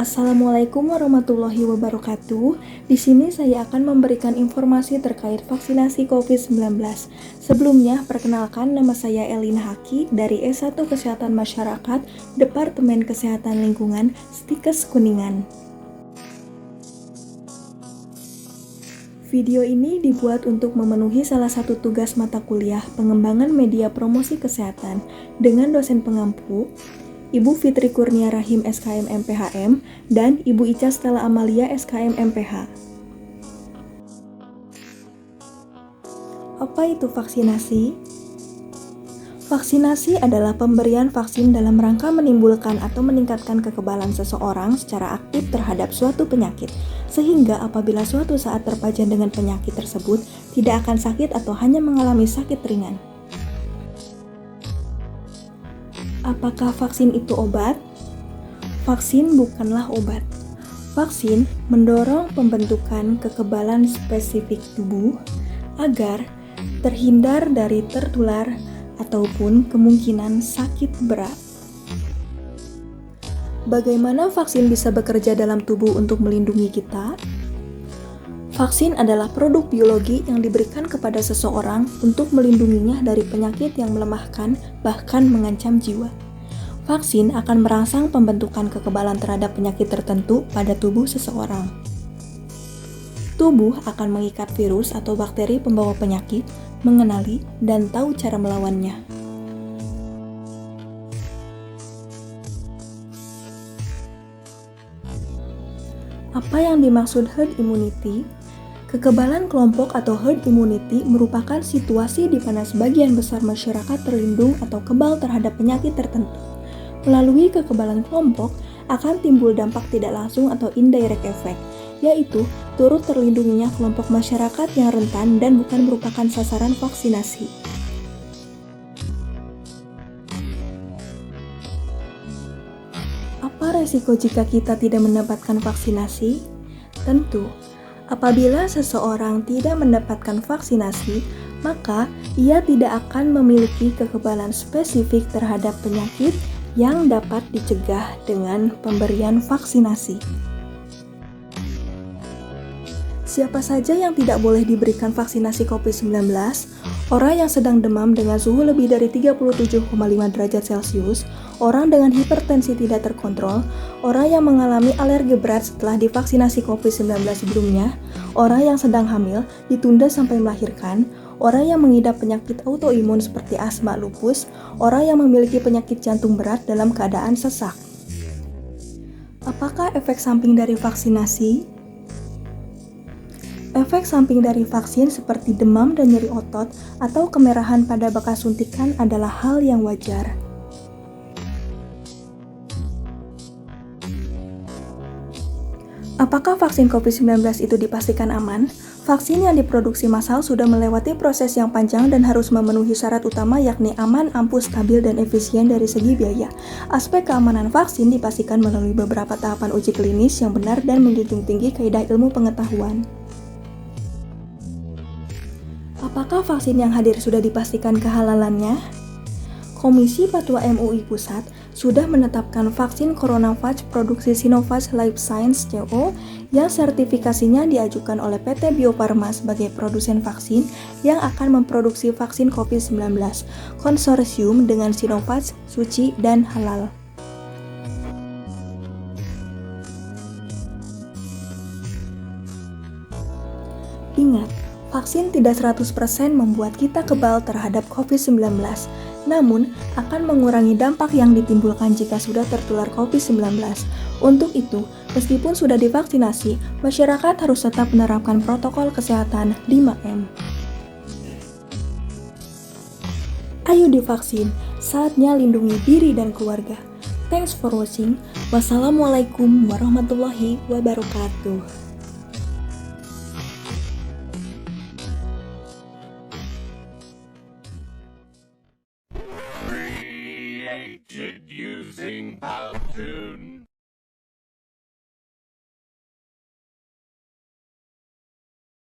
Assalamualaikum warahmatullahi wabarakatuh. Di sini saya akan memberikan informasi terkait vaksinasi COVID-19. Sebelumnya, perkenalkan nama saya Elina Haki dari S1 Kesehatan Masyarakat, Departemen Kesehatan Lingkungan, Stikes Kuningan. Video ini dibuat untuk memenuhi salah satu tugas mata kuliah pengembangan media promosi kesehatan dengan dosen pengampu, Ibu Fitri Kurnia Rahim SKM MPHM, dan Ibu Ica Stella Amalia SKM MPH. Apa itu vaksinasi? Vaksinasi adalah pemberian vaksin dalam rangka menimbulkan atau meningkatkan kekebalan seseorang secara aktif terhadap suatu penyakit, sehingga apabila suatu saat terpajan dengan penyakit tersebut, tidak akan sakit atau hanya mengalami sakit ringan. Apakah vaksin itu obat? Vaksin bukanlah obat. Vaksin mendorong pembentukan kekebalan spesifik tubuh agar terhindar dari tertular ataupun kemungkinan sakit berat. Bagaimana vaksin bisa bekerja dalam tubuh untuk melindungi kita? Vaksin adalah produk biologi yang diberikan kepada seseorang untuk melindunginya dari penyakit yang melemahkan bahkan mengancam jiwa. Vaksin akan merangsang pembentukan kekebalan terhadap penyakit tertentu pada tubuh seseorang. Tubuh akan mengikat virus atau bakteri pembawa penyakit, mengenali dan tahu cara melawannya. Apa yang dimaksud herd immunity? Kekebalan kelompok atau herd immunity merupakan situasi di mana sebagian besar masyarakat terlindung atau kebal terhadap penyakit tertentu. Melalui kekebalan kelompok akan timbul dampak tidak langsung atau indirect effect, yaitu turut terlindunginya kelompok masyarakat yang rentan dan bukan merupakan sasaran vaksinasi. Apa resiko jika kita tidak mendapatkan vaksinasi? Tentu, apabila seseorang tidak mendapatkan vaksinasi, maka ia tidak akan memiliki kekebalan spesifik terhadap penyakit yang dapat dicegah dengan pemberian vaksinasi. Siapa saja yang tidak boleh diberikan vaksinasi COVID-19? Orang yang sedang demam dengan suhu lebih dari 37,5 derajat Celcius, orang dengan hipertensi tidak terkontrol, orang yang mengalami alergi berat setelah divaksinasi COVID-19 sebelumnya, orang yang sedang hamil, ditunda sampai melahirkan, orang yang mengidap penyakit autoimun seperti asma, lupus, orang yang memiliki penyakit jantung berat dalam keadaan sesak. Apakah efek samping dari vaksinasi? Efek samping dari vaksin seperti demam dan nyeri otot atau kemerahan pada bekas suntikan adalah hal yang wajar. Apakah vaksin COVID-19 itu dipastikan aman? Vaksin yang diproduksi massal sudah melewati proses yang panjang dan harus memenuhi syarat utama yakni aman, ampuh, stabil, dan efisien dari segi biaya. Aspek keamanan vaksin dipastikan melalui beberapa tahapan uji klinis yang benar dan menjunjung tinggi kaidah ilmu pengetahuan. Apakah vaksin yang hadir sudah dipastikan kehalalannya? Komisi Fatwa MUI Pusat sudah menetapkan vaksin CoronaVac produksi Sinovac Life Science CO yang sertifikasinya diajukan oleh PT Bio Farma sebagai produsen vaksin yang akan memproduksi vaksin COVID-19, konsorsium dengan Sinovac, suci, dan halal. Ingat, vaksin tidak 100% membuat kita kebal terhadap COVID-19, namun akan mengurangi dampak yang ditimbulkan jika sudah tertular COVID-19. Untuk itu, meskipun sudah divaksinasi, masyarakat harus tetap menerapkan protokol kesehatan 5M. Ayo divaksin, saatnya lindungi diri dan keluarga. Thanks for watching. Wassalamualaikum warahmatullahi wabarakatuh. Created using how to